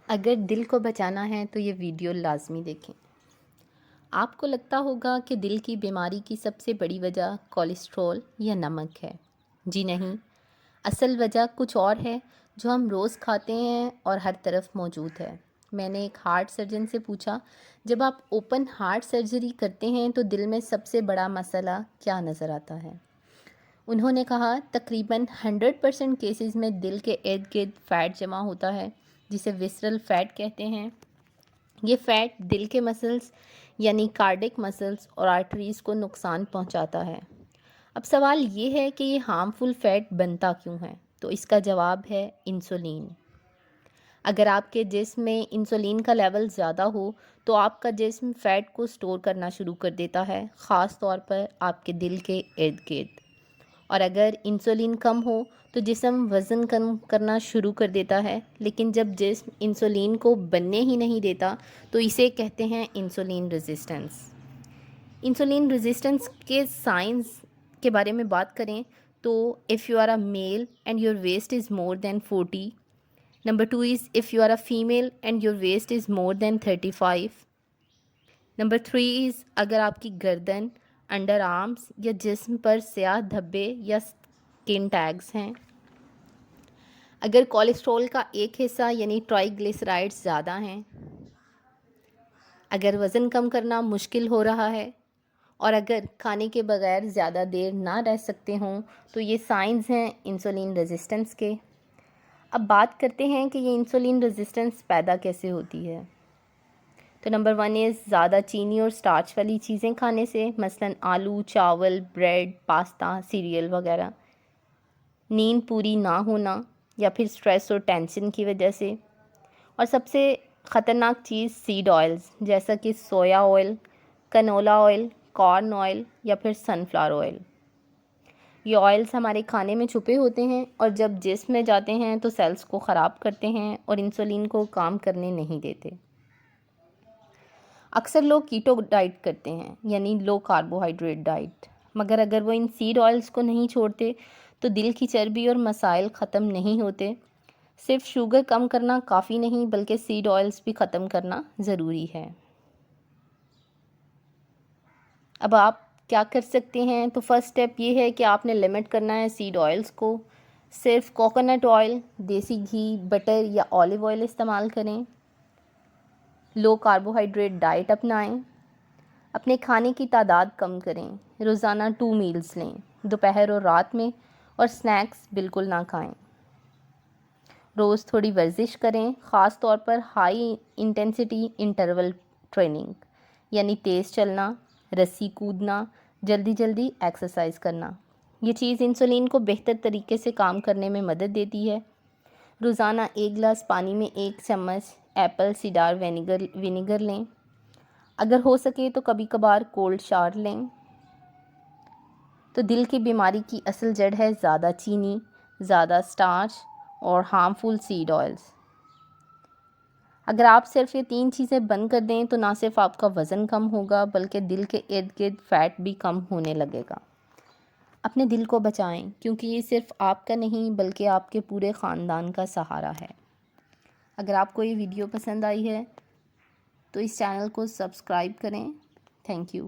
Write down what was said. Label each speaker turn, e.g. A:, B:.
A: اگر دل کو بچانا ہے تو یہ ویڈیو لازمی دیکھیں۔ آپ کو لگتا ہوگا کہ دل کی بیماری کی سب سے بڑی وجہ کولیسٹرول یا نمک ہے۔ جی نہیں، اصل وجہ کچھ اور ہے جو ہم روز کھاتے ہیں اور ہر طرف موجود ہے۔ میں نے ایک ہارٹ سرجن سے پوچھا، جب آپ اوپن ہارٹ سرجری کرتے ہیں تو دل میں سب سے بڑا مسئلہ کیا نظر آتا ہے؟ انہوں نے کہا تقریباً 100% کیسز میں دل کے ارد گرد فیٹ جمع ہوتا ہے، جسے وسرل فیٹ کہتے ہیں۔ یہ فیٹ دل کے مسلز یعنی کارڈک مسلز اور آرٹریز کو نقصان پہنچاتا ہے۔ اب سوال یہ ہے کہ یہ ہارمفل فیٹ بنتا کیوں ہے؟ تو اس کا جواب ہے انسولین۔ اگر آپ کے جسم میں انسولین کا لیول زیادہ ہو تو آپ کا جسم فیٹ کو سٹور کرنا شروع کر دیتا ہے، خاص طور پر آپ کے دل کے ارد گرد۔ اور اگر انسولین کم ہو تو جسم وزن کم کرنا شروع کر دیتا ہے، لیکن جب جسم انسولین کو بننے ہی نہیں دیتا تو اسے کہتے ہیں انسولین ریزسٹنس۔ انسولین ریزسٹنس کے سائنس کے بارے میں بات کریں تو if you are a male and your waist is more than 40. Number 2 is if you are a female and your waist is more than 35. Number 3 is اگر آپ کی گردن، انڈر آرمز یا جسم پر سیاہ دھبے یا سکن ٹیگز ہیں۔ اگر کولیسٹرول کا ایک حصہ یعنی ٹرائی گلیسرائڈز زیادہ ہیں۔ اگر وزن کم کرنا مشکل ہو رہا ہے، اور اگر کھانے کے بغیر زیادہ دیر نہ رہ سکتے ہوں تو یہ سائنز ہیں انسولین ریزسٹنس کے۔ اب بات کرتے ہیں کہ یہ انسولین ریزسٹنس پیدا کیسے ہوتی ہے۔ تو نمبر 1 از زیادہ چینی اور سٹارچ والی چیزیں کھانے سے، مثلاً آلو، چاول، بریڈ، پاستا، سیریل وغیرہ۔ نیند پوری نہ ہونا یا پھر سٹریس اور ٹینشن کی وجہ سے۔ اور سب سے خطرناک چیز سیڈ آئلز جیسا کہ سویا آئل، کنولا آئل، کارن آئل یا پھر سن فلاور آئل۔ یہ آئلز ہمارے کھانے میں چھپے ہوتے ہیں اور جب جسم میں جاتے ہیں تو سیلز کو خراب کرتے ہیں اور انسولین کو کام کرنے نہیں دیتے۔ اکثر لوگ کیٹو ڈائٹ کرتے ہیں یعنی لو کاربوہائیڈریٹ ڈائٹ، مگر اگر وہ ان سیڈ آئلز کو نہیں چھوڑتے تو دل کی چربی اور مسائل ختم نہیں ہوتے۔ صرف شوگر کم کرنا کافی نہیں بلکہ سیڈ آئلز بھی ختم کرنا ضروری ہے۔ اب آپ کیا کر سکتے ہیں؟ تو فرسٹ سٹیپ یہ ہے کہ آپ نے لمٹ کرنا ہے سیڈ آئلز کو۔ صرف کوکونٹ آئل، دیسی گھی، بٹر یا اولیو آئل استعمال کریں۔ لو کاربوہائیڈریٹ ڈائٹ اپنائیں۔ اپنے کھانے کی تعداد کم کریں۔ روزانہ 2 میلز لیں، دوپہر اور رات میں، اور سنیکس بالکل نہ کھائیں۔ روز تھوڑی ورزش کریں، خاص طور پر ہائی انٹینسٹی انٹرول ٹریننگ یعنی تیز چلنا، رسی کودنا، جلدی ایکسرسائز کرنا۔ یہ چیز انسولین کو بہتر طریقے سے کام کرنے میں مدد دیتی ہے۔ روزانہ 1 گلاس پانی میں 1 چمچ ایپل سیڈار ونیگر لیں۔ اگر ہو سکے تو کبھی کبھار کولڈ شاور لیں۔ تو دل کی بیماری کی اصل جڑ ہے زیادہ چینی، زیادہ سٹارچ اور ہارمفل سیڈ آئلز۔ اگر آپ صرف یہ 3 چیزیں بند کر دیں تو نہ صرف آپ کا وزن کم ہوگا بلکہ دل کے ارد گرد فیٹ بھی کم ہونے لگے گا۔ اپنے دل کو بچائیں کیونکہ یہ صرف آپ کا نہیں بلکہ آپ کے پورے خاندان کا سہارا ہے۔ اگر آپ کو یہ ویڈیو پسند آئی ہے تو اس چینل کو سبسکرائب کریں۔ Thank you.